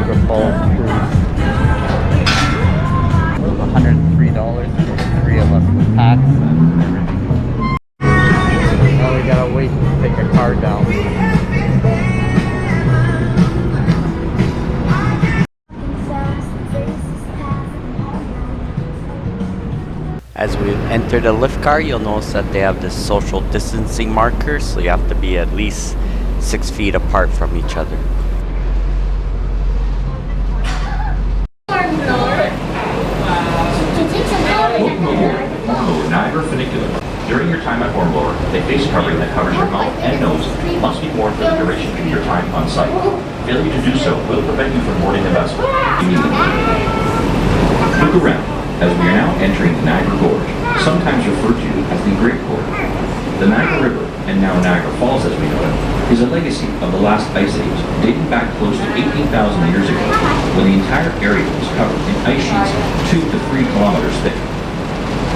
Niagara Falls cruise. It was $103 for the three of us with tax and everything. Now we gotta wait to take a car down. As we enter the lift car, you'll notice that they have this social distancing marker, so you have to be at least 6 feet apart from each other. Niagara Funicular. During your time at Hornblower, a face covering that covers your mouth and nose must be worn for the duration of your time on site. Failure to do so will prevent you from boarding the vessel immediately. Look around, as we are now entering the Niagara Gorge, sometimes referred to as the Great Gorge. The Niagara River, and now Niagara Falls as we know it, is a legacy of the last ice age, dating back close to 18,000 years ago, when the entire area was covered in ice sheets 2 to 3 kilometers thick.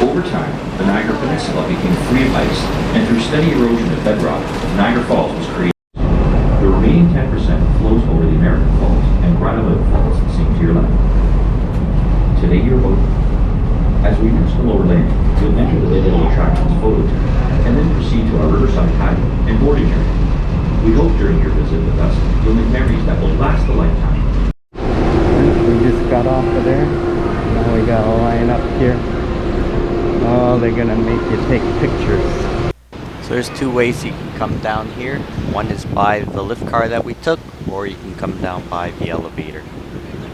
Over time, the Niagara Peninsula became free of ice, and through steady erosion of bedrock, Niagara Falls was created. The remaining 10% flows over the American Falls and Gorge Falls, seen to your left. Today your boat. As we reach the lower landing, you'll enter the Little Attractions photo tent, and then proceed to our riverside highway and boarding area. We hope during your visit with us, you'll make memories that will last a lifetime. We just got off of there. Now we got a line up here. Oh, they're gonna make you take pictures. So there's 2 ways you can come down here. One is by the lift car that we took, or you can come down by the elevator.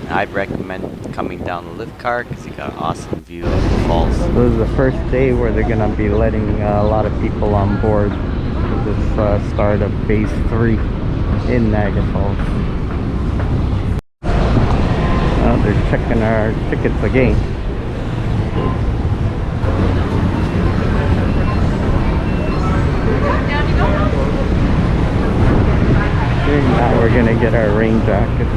And I'd recommend coming down the lift car because you got an awesome view of the falls. So this is the first day where they're gonna be letting a lot of people on board. This start of phase 3 in Niagara Falls. They're checking our tickets again. Now we're gonna get our rain jackets.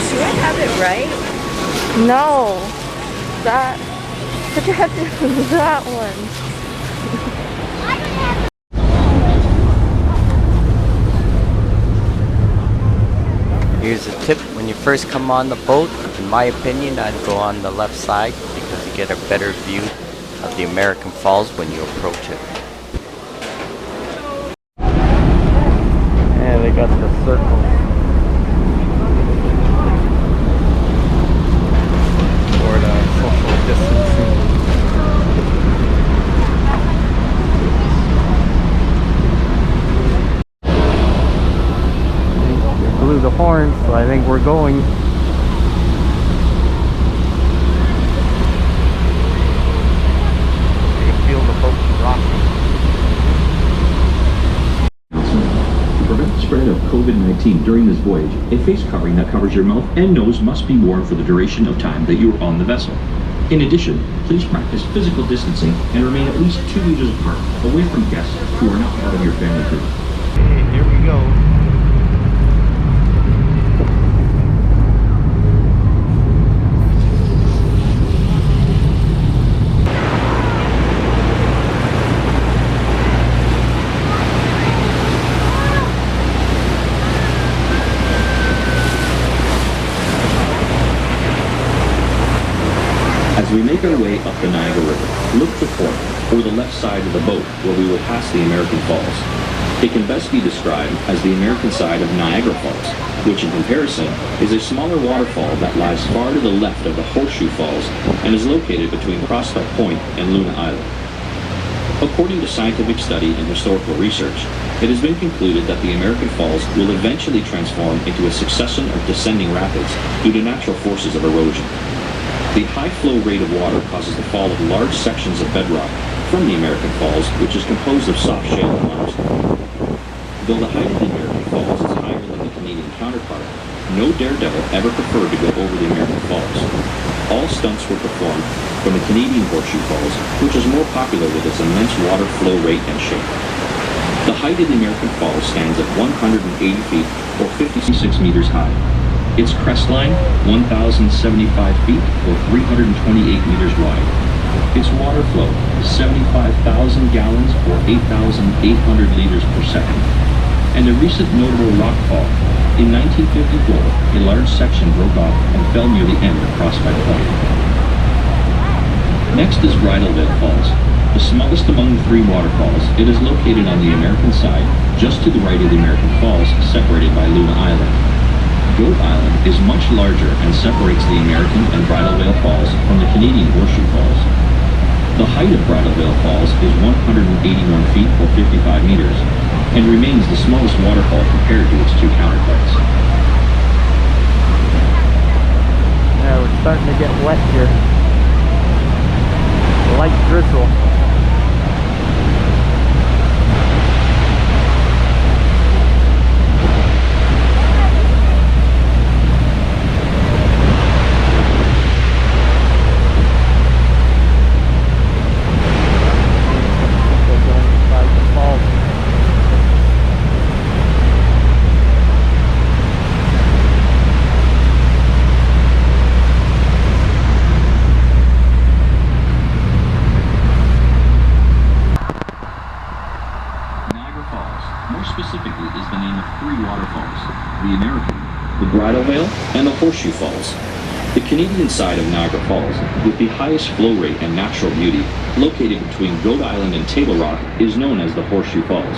Do I have it right? No, that, but you have to do that one. Here's a tip: when you first come on the boat, in my opinion, I'd go on the left side because you get a better view of the American Falls when you approach it. And they got the circle for the social distancing. They blew the horn, so I think we're going. Feel the boat rocking. To prevent the spread of COVID-19 during this voyage, a face covering that covers your mouth and nose must be worn for the duration of time that you are on the vessel. In addition, please practice physical distancing and remain at least 2 meters apart, away from guests who are not part of your family group. Okay, here we go. As we make our way up the Niagara River, look to port, or the left side of the boat, where we will pass the American Falls. It can best be described as the American side of Niagara Falls, which in comparison is a smaller waterfall that lies far to the left of the Horseshoe Falls and is located between Prospect Point and Luna Island. According to scientific study and historical research, it has been concluded that the American Falls will eventually transform into a succession of descending rapids due to natural forces of erosion. The high flow rate of water causes the fall of large sections of bedrock from the American Falls, which is composed of soft shale and limestone. Though the height of the American Falls is higher than the Canadian counterpart, no daredevil ever preferred to go over the American Falls. All stunts were performed from the Canadian Horseshoe Falls, which is more popular with its immense water flow rate and shape. The height of the American Falls stands at 180 feet or 56 meters high. Its crest line, 1,075 feet or 328 meters wide. Its water flow is 75,000 gallons or 8,800 liters per second. And a recent notable rock fall. In 1954, a large section broke off and fell near the end of Prospect Point. Next is Bridalveil Falls. The smallest among the three waterfalls, it is located on the American side, just to the right of the American Falls, separated by Luna Island. Goat Island is much larger and separates the American and Bridalveil Falls from the Canadian Horseshoe Falls. The height of Bridalveil Falls is 181 feet or 55 meters, and remains the smallest waterfall compared to its two counterparts. Yeah, we're starting to get wet here. Light drizzle. And the Horseshoe Falls. The Canadian side of Niagara Falls, with the highest flow rate and natural beauty, located between Goat Island and Table Rock, is known as the Horseshoe Falls.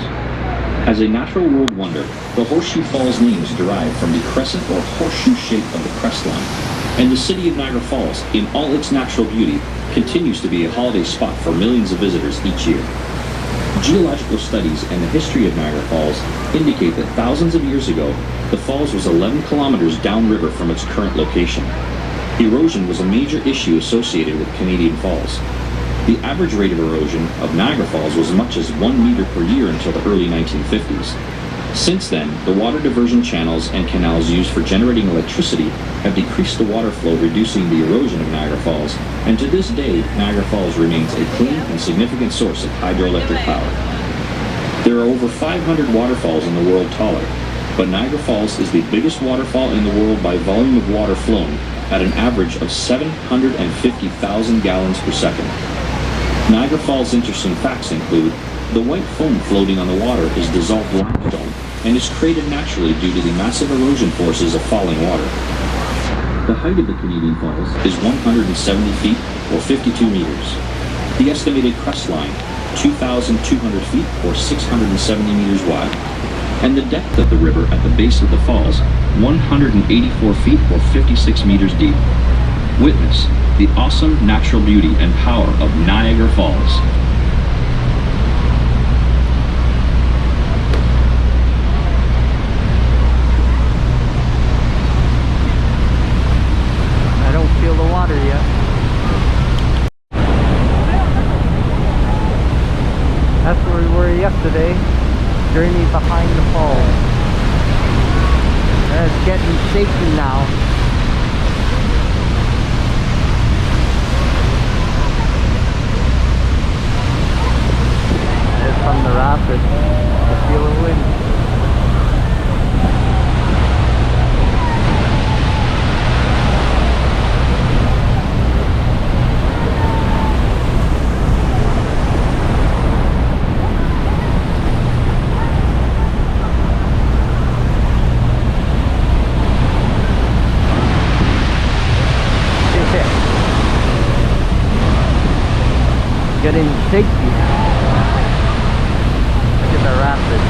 As a natural world wonder, the Horseshoe Falls name is derived from the crescent or horseshoe shape of the crest line, and the city of Niagara Falls, in all its natural beauty, continues to be a holiday spot for millions of visitors each year. Geological studies and the history of Niagara Falls indicate that thousands of years ago, the falls was 11 kilometers downriver from its current location. Erosion was a major issue associated with Canadian Falls. The average rate of erosion of Niagara Falls was as much as 1 meter per year until the early 1950s. Since then, the water diversion channels and canals used for generating electricity have decreased the water flow, reducing the erosion of Niagara Falls, and to this day, Niagara Falls remains a clean and significant source of hydroelectric power. There are over 500 waterfalls in the world taller, but Niagara Falls is the biggest waterfall in the world by volume of water flown, at an average of 750,000 gallons per second. Niagara Falls' interesting facts include: the white foam floating on the water is dissolved limestone and is created naturally due to the massive erosion forces of falling water. The height of the Canadian Falls is 170 feet or 52 meters. The estimated crest line, 2,200 feet or 670 meters wide. And the depth of the river at the base of the falls, 184 feet or 56 meters deep. Witness the awesome natural beauty and power of Niagara Falls. I don't feel the water yet. That's where we were yesterday. Journey behind the falls. It's getting shaky now. It's from the rapids. I feel the wind. Getting shaky. Look at the rapids.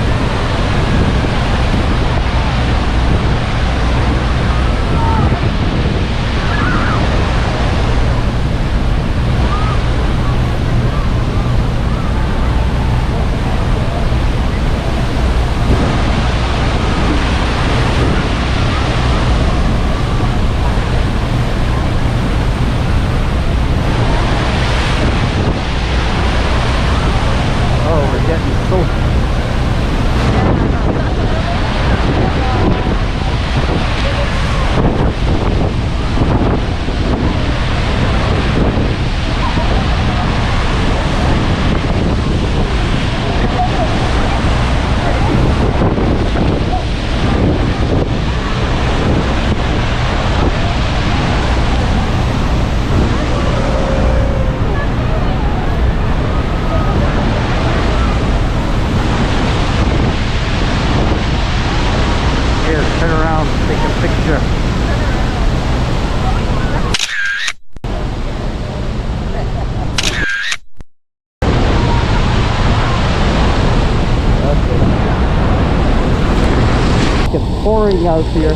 nothing else here.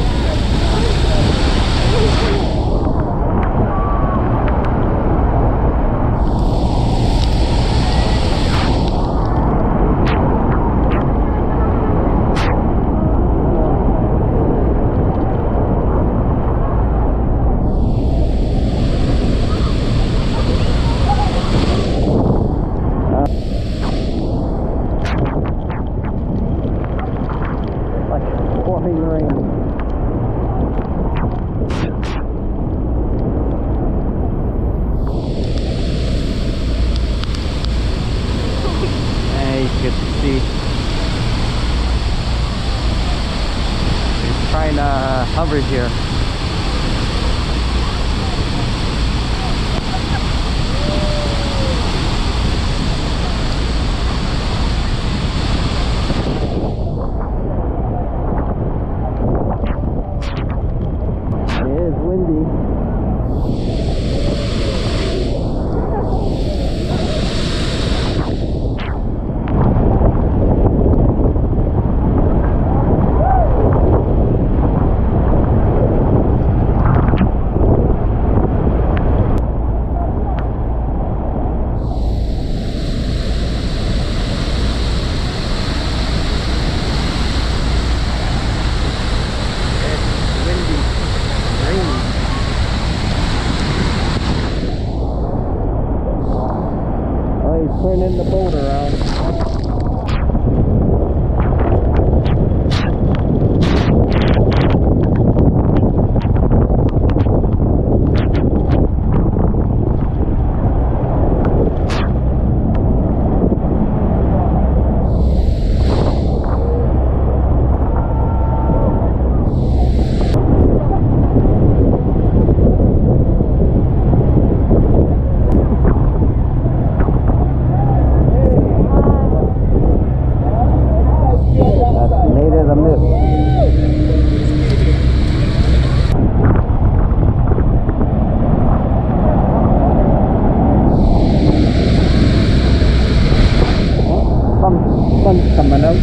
Good to see. He's trying to hover here. It is windy. Turning the boat around. Sun's coming out.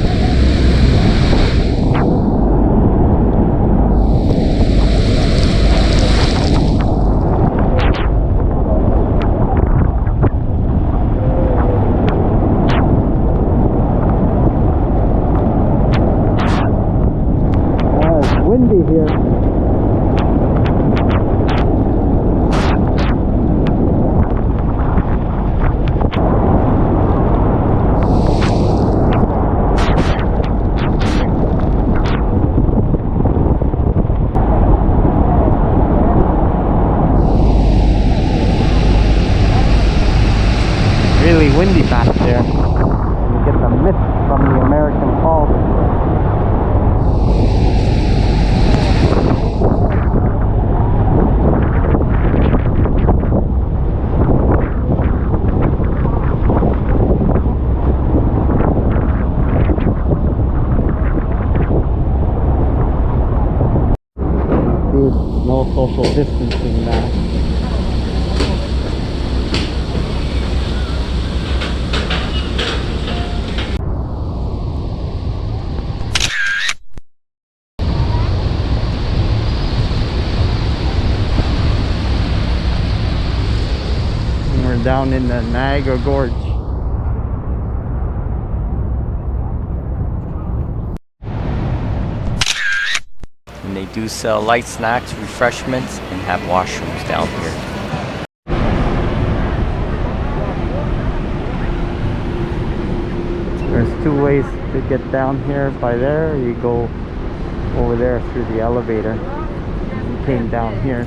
It's windy here. Really windy back there. You get the mist from the American Falls. There's no social distancing now. Down in the Niagara Gorge. And they do sell light snacks, refreshments, and have washrooms down here. There's two ways to get down here. By there, you go over there through the elevator. You came down here.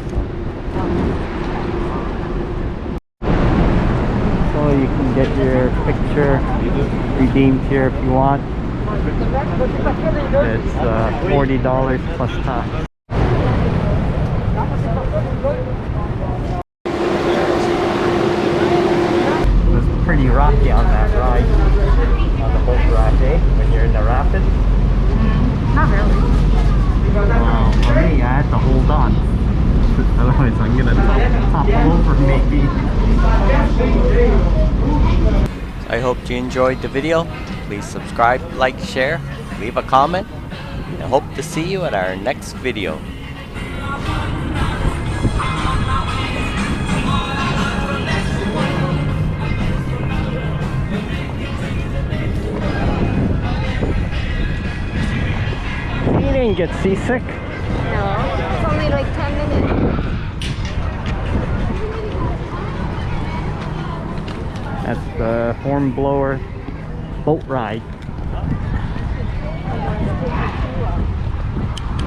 So you can get your picture redeemed here if you want. It's $40 plus tax. It was pretty rocky on that ride, on the boat ride, eh? When you're in the rapids. Not really. For me, I had to hold on. Otherwise, I'm gonna topple over maybe. I hope you enjoyed the video. Please subscribe, like, share, leave a comment. I hope to see you at our next video. You didn't get seasick? No, it's only like 10 minutes. That's the Hornblower boat ride.